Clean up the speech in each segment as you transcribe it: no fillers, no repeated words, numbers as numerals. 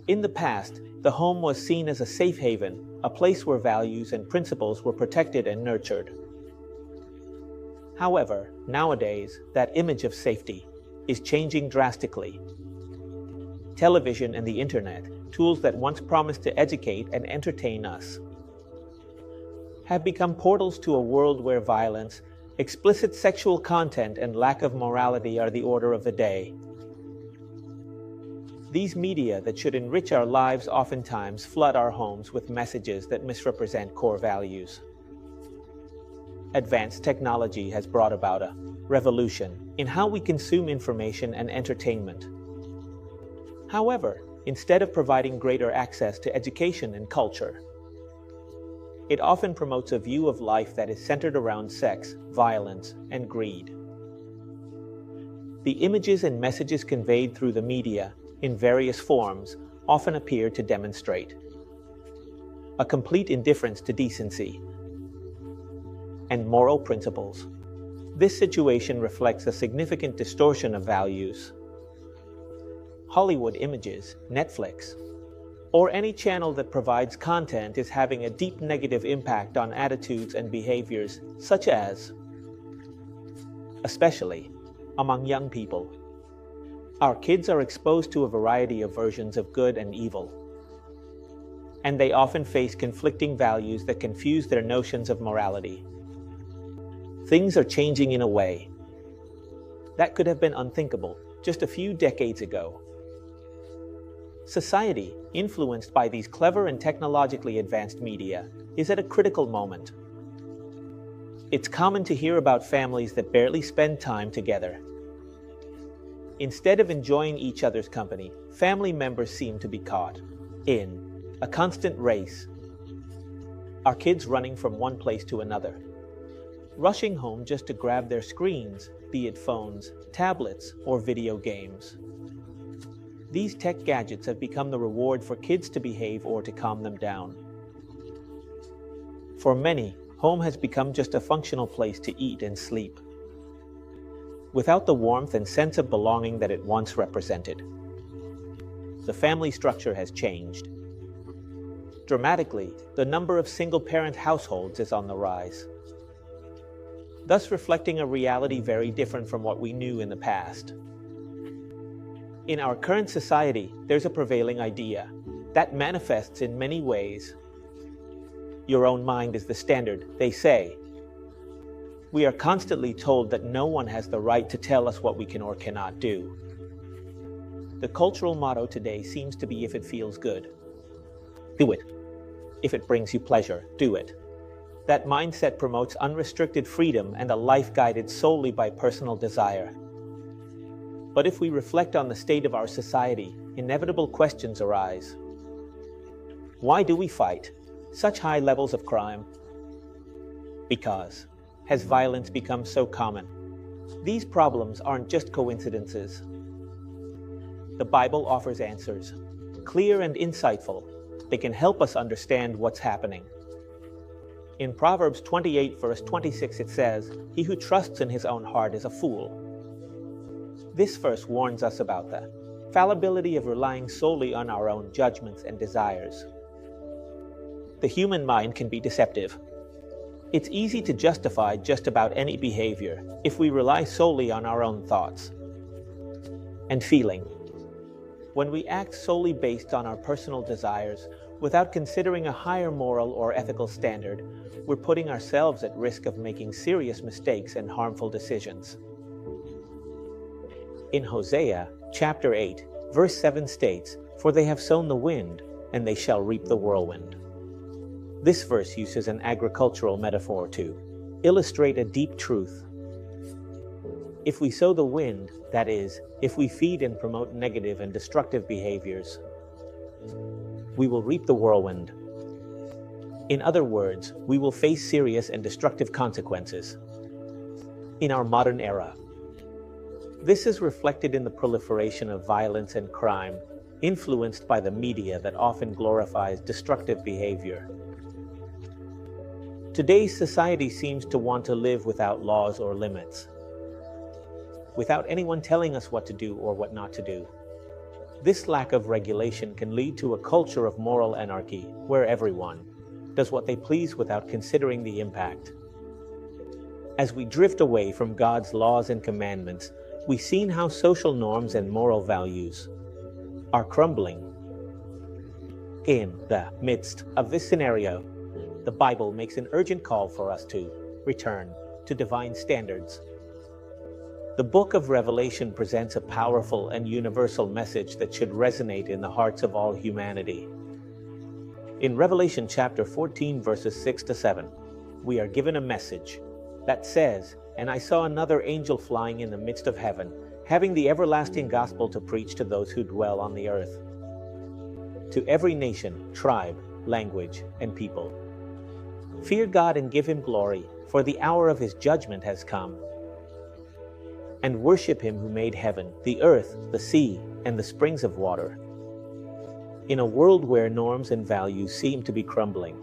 In the past, the home was seen as a safe haven, a place where values and principles were protected and nurtured. However, nowadays, that image of safety is changing drastically. Television and the internet, tools that once promised to educate and entertain us, have become portals to a world where violence, explicit sexual content, and lack of morality are the order of the day. These media that should enrich our lives oftentimes flood our homes with messages that misrepresent core values. Advanced technology has brought about a revolution in how we consume information and entertainment. However, instead of providing greater access to education and culture, it often promotes a view of life that is centered around sex, violence, and greed. The images and messages conveyed through the media in various forms often appear to demonstrate a complete indifference to decency and moral principles. This situation reflects a significant distortion of values. Hollywood Images, Netflix, or any channel that provides content is having a deep negative impact on attitudes and behaviors, such as, especially among young people. Our kids are exposed to a variety of versions of good and evil, and they often face conflicting values that confuse their notions of morality. Things are changing in a way that could have been unthinkable just a few decades ago. Society, influenced by these clever and technologically advanced media, is at a critical moment. It's common to hear about families that barely spend time together. Instead of enjoying each other's company, family members seem to be caught in a constant race. Our kids running from one place to another, rushing home just to grab their screens, be it phones, tablets, or video games. These tech gadgets have become the reward for kids to behave or to calm them down. For many, home has become just a functional place to eat and sleep, without the warmth and sense of belonging that it once represented. The family structure has changed. Dramatically, the number of single-parent households is on the rise, thus reflecting a reality very different from what we knew in the past. In our current society, there's a prevailing idea that manifests in many ways. Your own mind is the standard, they say. We are constantly told that no one has the right to tell us what we can or cannot do. The cultural motto today seems to be, if it feels good, do it. If it brings you pleasure, do it. That mindset promotes unrestricted freedom and a life guided solely by personal desire. But if we reflect on the state of our society, inevitable questions arise. Why do we fight such high levels of crime? Because has violence become so common? These problems aren't just coincidences. The Bible offers answers, clear and insightful. They can help us understand what's happening. In Proverbs 28, verse 26, it says, "He who trusts in his own heart is a fool." This verse warns us about the fallibility of relying solely on our own judgments and desires. The human mind can be deceptive. It's easy to justify just about any behavior if we rely solely on our own thoughts and feeling. When we act solely based on our personal desires without considering a higher moral or ethical standard, we're putting ourselves at risk of making serious mistakes and harmful decisions. In Hosea chapter 8, verse 7 states, "For they have sown the wind, and they shall reap the whirlwind." This verse uses an agricultural metaphor to illustrate a deep truth. If we sow the wind, that is, if we feed and promote negative and destructive behaviors, we will reap the whirlwind. In other words, we will face serious and destructive consequences. In our modern era, this is reflected in the proliferation of violence and crime, influenced by the media that often glorifies destructive behavior. Today's society seems to want to live without laws or limits, without anyone telling us what to do or what not to do. This lack of regulation can lead to a culture of moral anarchy, where everyone does what they please without considering the impact. As we drift away from God's laws and commandments, we've seen how social norms and moral values are crumbling. In the midst of this scenario, the Bible makes an urgent call for us to return to divine standards. The book of Revelation presents a powerful and universal message that should resonate in the hearts of all humanity. In Revelation chapter 14, verses 6 to 7, we are given a message that says, "And I saw another angel flying in the midst of heaven, having the everlasting gospel to preach to those who dwell on the earth, to every nation, tribe, language, and people. Fear God and give him glory, for the hour of his judgment has come. And worship him who made heaven, the earth, the sea, and the springs of water." In a world where norms and values seem to be crumbling,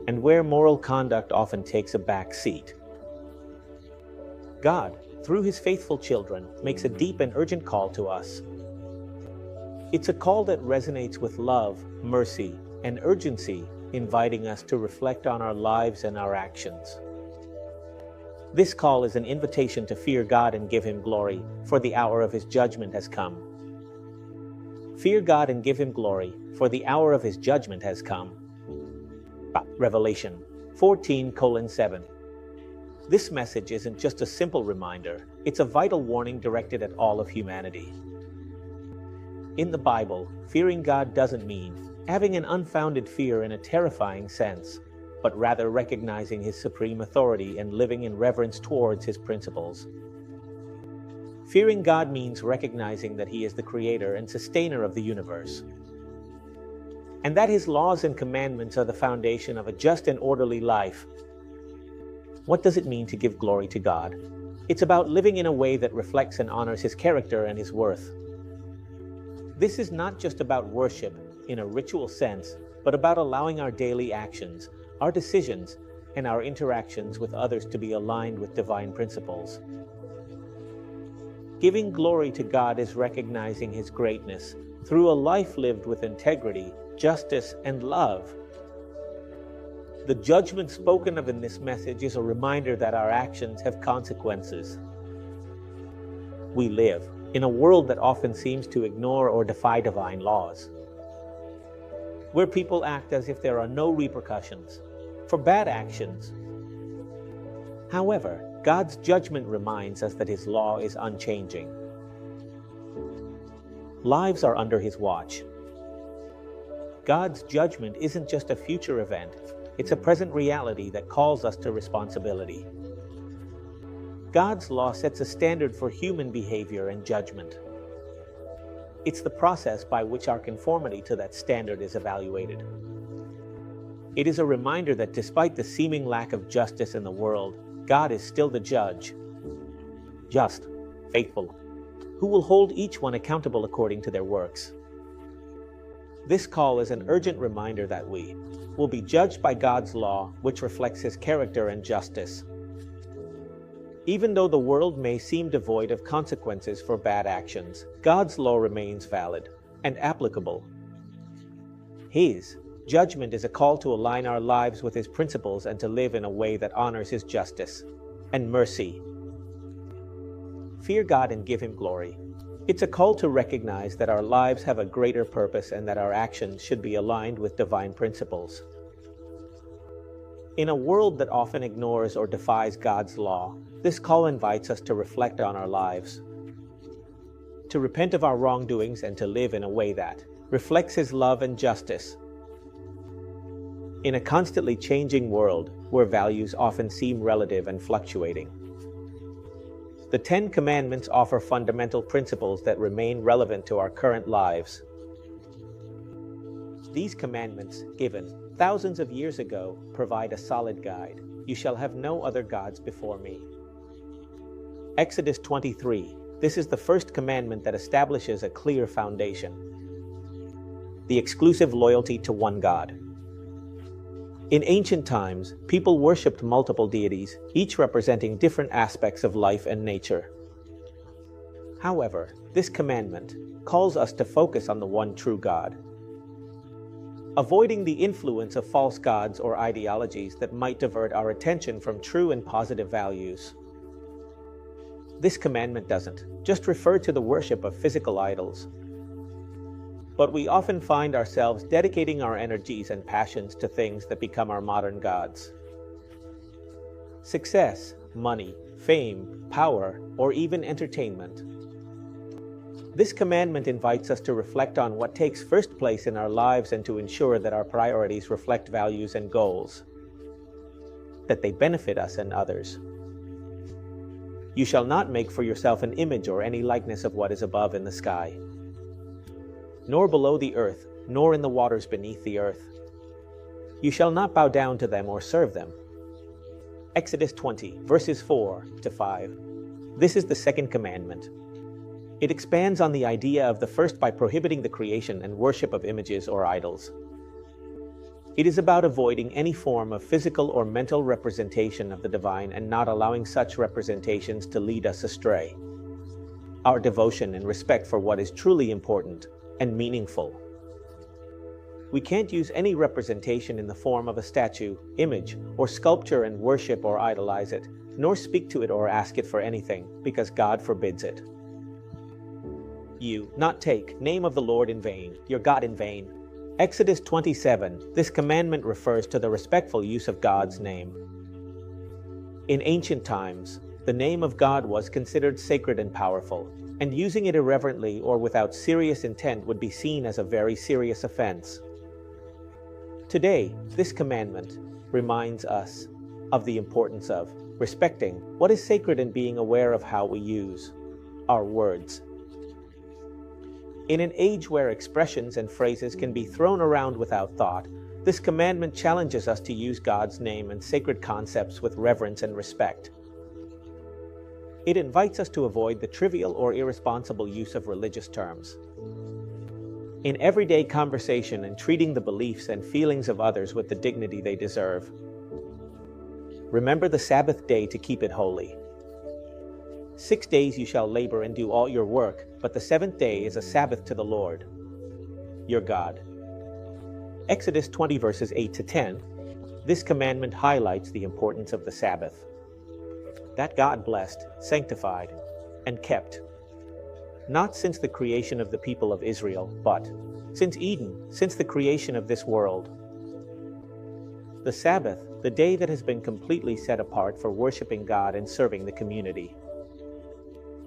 and where moral conduct often takes a back seat, God, through his faithful children, makes a deep and urgent call to us. It's a call that resonates with love, mercy, and urgency, inviting us to reflect on our lives and our actions. This call is an invitation to fear God and give him glory, for the hour of his judgment has come. Fear God and give him glory, for the hour of his judgment has come. Revelation 14:7. This message isn't just a simple reminder, it's a vital warning directed at all of humanity. In the Bible, fearing God doesn't mean having an unfounded fear in a terrifying sense, but rather recognizing his supreme authority and living in reverence towards his principles. Fearing God means recognizing that he is the creator and sustainer of the universe, and that his laws and commandments are the foundation of a just and orderly life. What does it mean to give glory to God? It's about living in a way that reflects and honors his character and his worth. This is not just about worship in a ritual sense, but about allowing our daily actions, our decisions, and our interactions with others to be aligned with divine principles. Giving glory to God is recognizing his greatness through a life lived with integrity, justice, and love. The judgment spoken of in this message is a reminder that our actions have consequences. We live in a world that often seems to ignore or defy divine laws, where people act as if there are no repercussions for bad actions. However, God's judgment reminds us that his law is unchanging. Lives are under his watch. God's judgment isn't just a future event, it's a present reality that calls us to responsibility. God's law sets a standard for human behavior and judgment. It's the process by which our conformity to that standard is evaluated. It is a reminder that despite the seeming lack of justice in the world, God is still the judge, just, faithful, who will hold each one accountable according to their works. This call is an urgent reminder that we will be judged by God's law, which reflects his character and justice. Even though the world may seem devoid of consequences for bad actions, God's law remains valid and applicable. His judgment is a call to align our lives with his principles and to live in a way that honors his justice and mercy. Fear God and give him glory. It's a call to recognize that our lives have a greater purpose and that our actions should be aligned with divine principles. In a world that often ignores or defies God's law, this call invites us to reflect on our lives, to repent of our wrongdoings and to live in a way that reflects his love and justice. In a constantly changing world where values often seem relative and fluctuating, the 10 Commandments offer fundamental principles that remain relevant to our current lives. These commandments, given thousands of years ago, provide a solid guide. You shall have no other gods before me. Exodus 23. This is the first commandment that establishes a clear foundation: the exclusive loyalty to one God. In ancient times, people worshipped multiple deities, each representing different aspects of life and nature. However, this commandment calls us to focus on the one true God, avoiding the influence of false gods or ideologies that might divert our attention from true and positive values. This commandment doesn't just refer to the worship of physical idols, but we often find ourselves dedicating our energies and passions to things that become our modern gods. Success, money, fame, power, or even entertainment. This commandment invites us to reflect on what takes first place in our lives and to ensure that our priorities reflect values and goals, that they benefit us and others. You shall not make for yourself an image or any likeness of what is above in the sky, nor below the earth, nor in the waters beneath the earth. You shall not bow down to them or serve them. Exodus 20, verses 4 to 5. This is the second commandment. It expands on the idea of the first by prohibiting the creation and worship of images or idols. It is about avoiding any form of physical or mental representation of the divine and not allowing such representations to lead us astray. Our devotion and respect for what is truly important and meaningful. We can't use any representation in the form of a statue, image, or sculpture and worship or idolize it, nor speak to it or ask it for anything, because God forbids it. You, not take, name of the Lord in vain, your God in vain. Exodus 27, this commandment refers to the respectful use of God's name. In ancient times, the name of God was considered sacred and powerful, and using it irreverently or without serious intent would be seen as a very serious offense. Today, this commandment reminds us of the importance of respecting what is sacred and being aware of how we use our words. In an age where expressions and phrases can be thrown around without thought, this commandment challenges us to use God's name and sacred concepts with reverence and respect. It invites us to avoid the trivial or irresponsible use of religious terms. In everyday conversation and treating the beliefs and feelings of others with the dignity they deserve. Remember the Sabbath day to keep it holy. 6 days you shall labor and do all your work, but the seventh day is a Sabbath to the Lord, your God. Exodus 20 verses 8 to 10. This commandment highlights the importance of the Sabbath, that God blessed, sanctified, and kept, not since the creation of the people of Israel, but since Eden, since the creation of this world. The Sabbath, the day that has been completely set apart for worshiping God and serving the community.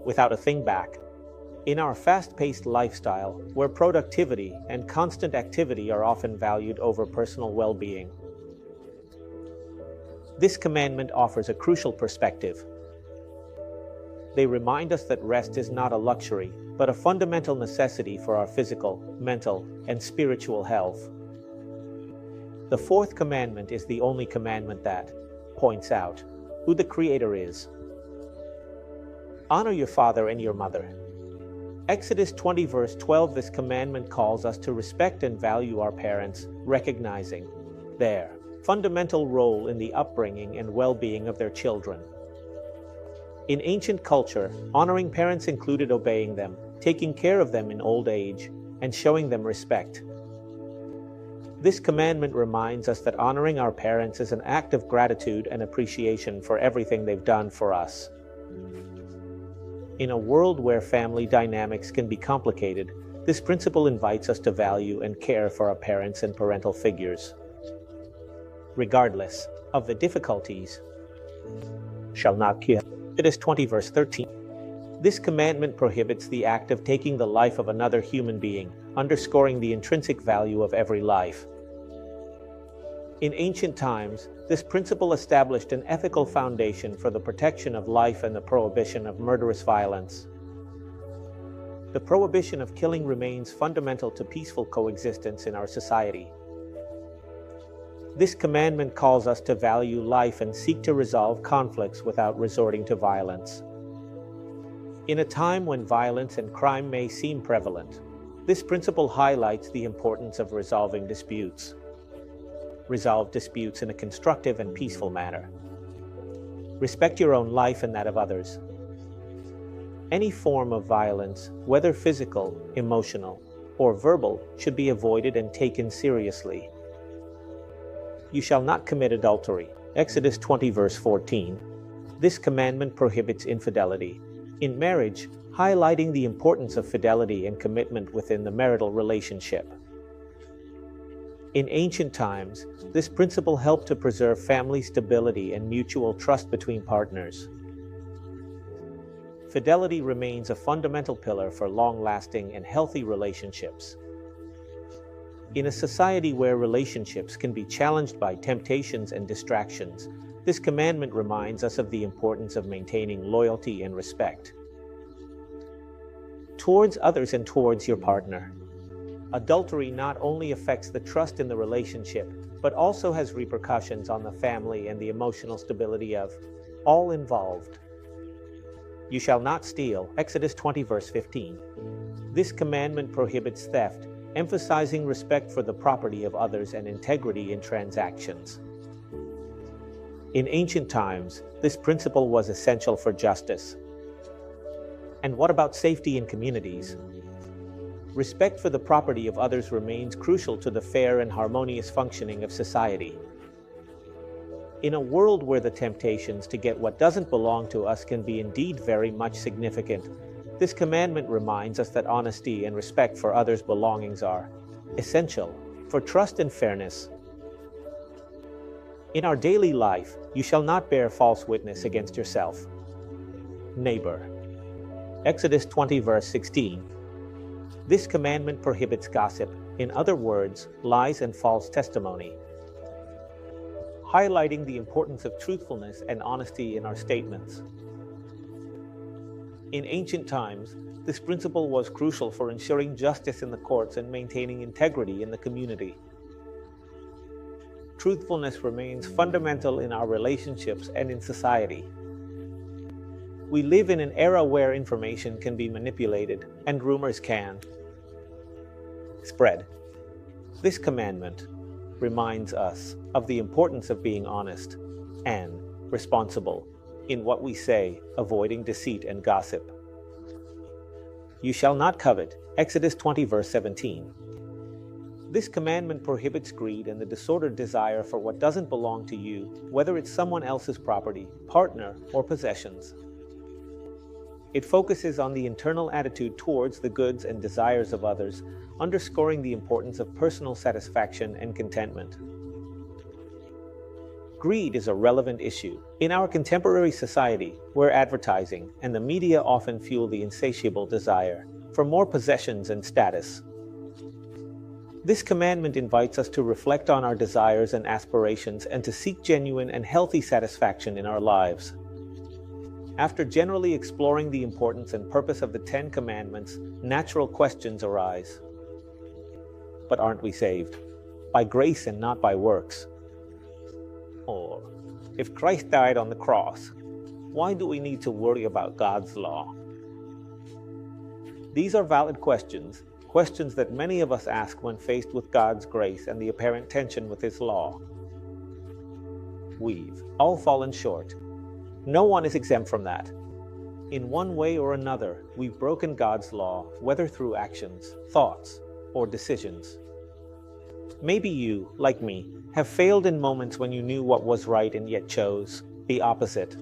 Without a thing back. In our fast-paced lifestyle, where productivity and constant activity are often valued over personal well-being, this commandment offers a crucial perspective. They remind us that rest is not a luxury, but a fundamental necessity for our physical, mental, and spiritual health. The fourth commandment is the only commandment that points out who the Creator is. Honor your father and your mother. Exodus 20 verse 12. This commandment calls us to respect and value our parents, recognizing their fundamental role in the upbringing and well-being of their children. In ancient culture, honoring parents included obeying them, taking care of them in old age, and showing them respect. This commandment reminds us that honoring our parents is an act of gratitude and appreciation for everything they've done for us. In a world where family dynamics can be complicated, this principle invites us to value and care for our parents and parental figures, regardless of the difficulties. Shall not kill. Exodus 20 verse 13. This commandment prohibits the act of taking the life of another human being, underscoring the intrinsic value of every life. In ancient times, this principle established an ethical foundation for the protection of life and the prohibition of murderous violence. The prohibition of killing remains fundamental to peaceful coexistence in our society. This commandment calls us to value life and seek to resolve conflicts without resorting to violence. In a time when violence and crime may seem prevalent, this principle highlights the importance of resolving disputes. Resolve disputes in a constructive and peaceful manner. Respect your own life and that of others. Any form of violence, whether physical, emotional, or verbal, should be avoided and taken seriously. You shall not commit adultery. Exodus 20 verse 14. This commandment prohibits infidelity in marriage, highlighting the importance of fidelity and commitment within the marital relationship. In ancient times, this principle helped to preserve family stability and mutual trust between partners. Fidelity remains a fundamental pillar for long-lasting and healthy relationships. In a society where relationships can be challenged by temptations and distractions, this commandment reminds us of the importance of maintaining loyalty and respect towards others and towards your partner. Adultery not only affects the trust in the relationship, but also has repercussions on the family and the emotional stability of all involved. You shall not steal. Exodus 20 verse 15. This commandment prohibits theft, emphasizing respect for the property of others and integrity in transactions. In ancient times, this principle was essential for justice. And what about safety in communities? Respect for the property of others remains crucial to the fair and harmonious functioning of society. In a world where the temptations to get what doesn't belong to us can be indeed very much significant, this commandment reminds us that honesty and respect for others' belongings are essential for trust and fairness. In our daily life, you shall not bear false witness against yourself. Neighbor. Exodus 20 verse 16. This commandment prohibits gossip, in other words, lies and false testimony, highlighting the importance of truthfulness and honesty in our statements. In ancient times, this principle was crucial for ensuring justice in the courts and maintaining integrity in the community. Truthfulness remains fundamental in our relationships and in society. We live in an era where information can be manipulated and rumors can spread. This commandment reminds us of the importance of being honest and responsible in what we say, avoiding deceit and gossip. You shall not covet. Exodus 20 verse 17. This commandment prohibits greed and the disordered desire for what doesn't belong to you, whether it's someone else's property, partner, or possessions. It focuses on the internal attitude towards the goods and desires of others, underscoring the importance of personal satisfaction and contentment. Greed is a relevant issue in our contemporary society, where advertising and the media often fuel the insatiable desire for more possessions and status. This commandment invites us to reflect on our desires and aspirations and to seek genuine and healthy satisfaction in our lives. After generally exploring the importance and purpose of the 10 Commandments, natural questions arise. But aren't we saved? By grace and not by works. Or, if Christ died on the cross, why do we need to worry about God's law? These are valid questions, questions that many of us ask when faced with God's grace and the apparent tension with His law. We've all fallen short. No one is exempt from that. In one way or another, we've broken God's law, whether through actions, thoughts, or decisions. Maybe you, like me, have failed in moments when you knew what was right and yet chose the opposite.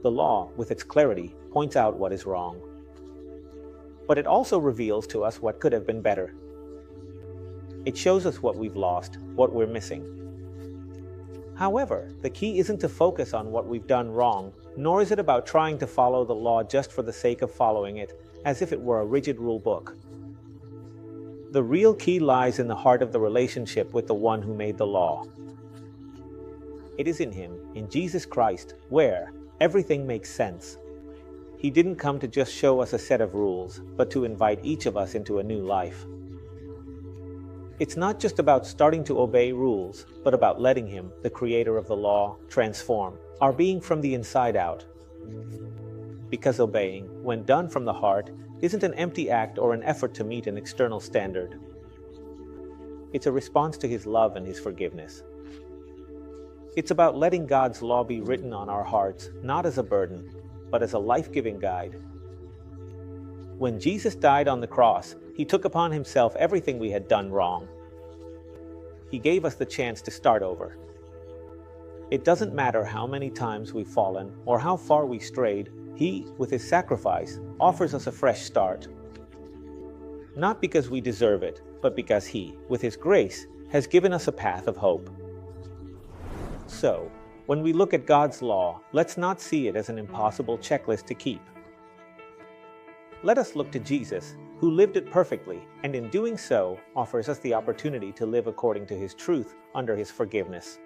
The law, with its clarity, points out what is wrong. But it also reveals to us what could have been better. It shows us what we've lost, what we're missing. However, the key isn't to focus on what we've done wrong, nor is it about trying to follow the law just for the sake of following it, as if it were a rigid rule book. The real key lies in the heart of the relationship with the one who made the law. It is in Him, in Jesus Christ, where everything makes sense. He didn't come to just show us a set of rules, but to invite each of us into a new life. It's not just about starting to obey rules, but about letting Him, the creator of the law, transform our being from the inside out. Because obeying, when done from the heart, isn't an empty act or an effort to meet an external standard. It's a response to His love and His forgiveness. It's about letting God's law be written on our hearts, not as a burden, but as a life-giving guide. When Jesus died on the cross, he took upon himself everything we had done wrong. He gave us the chance to start over. It doesn't matter how many times we've fallen or how far we strayed, he, with his sacrifice, offers us a fresh start. Not because we deserve it, but because he, with his grace, has given us a path of hope. So, when we look at God's law, let's not see it as an impossible checklist to keep. Let us look to Jesus, who lived it perfectly, and in doing so, offers us the opportunity to live according to his truth under his forgiveness.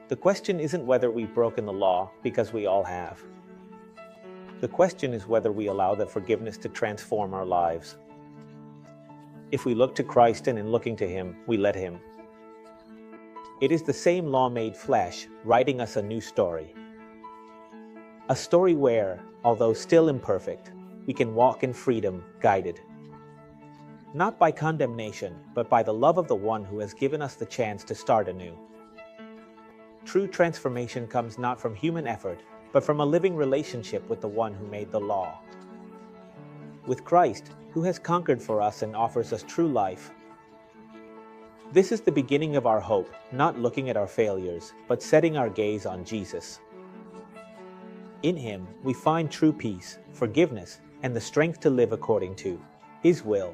The question isn't whether we've broken the law, because we all have. The question is whether we allow the forgiveness to transform our lives. If we look to Christ and in looking to him, we let him. It is the same law made flesh, writing us a new story. A story where, although still imperfect, we can walk in freedom, guided. Not by condemnation, but by the love of the one who has given us the chance to start anew. True transformation comes not from human effort, but from a living relationship with the one who made the law. With Christ, who has conquered for us and offers us true life. This is the beginning of our hope, not looking at our failures, but setting our gaze on Jesus. In him, we find true peace, forgiveness, and the strength to live according to his will.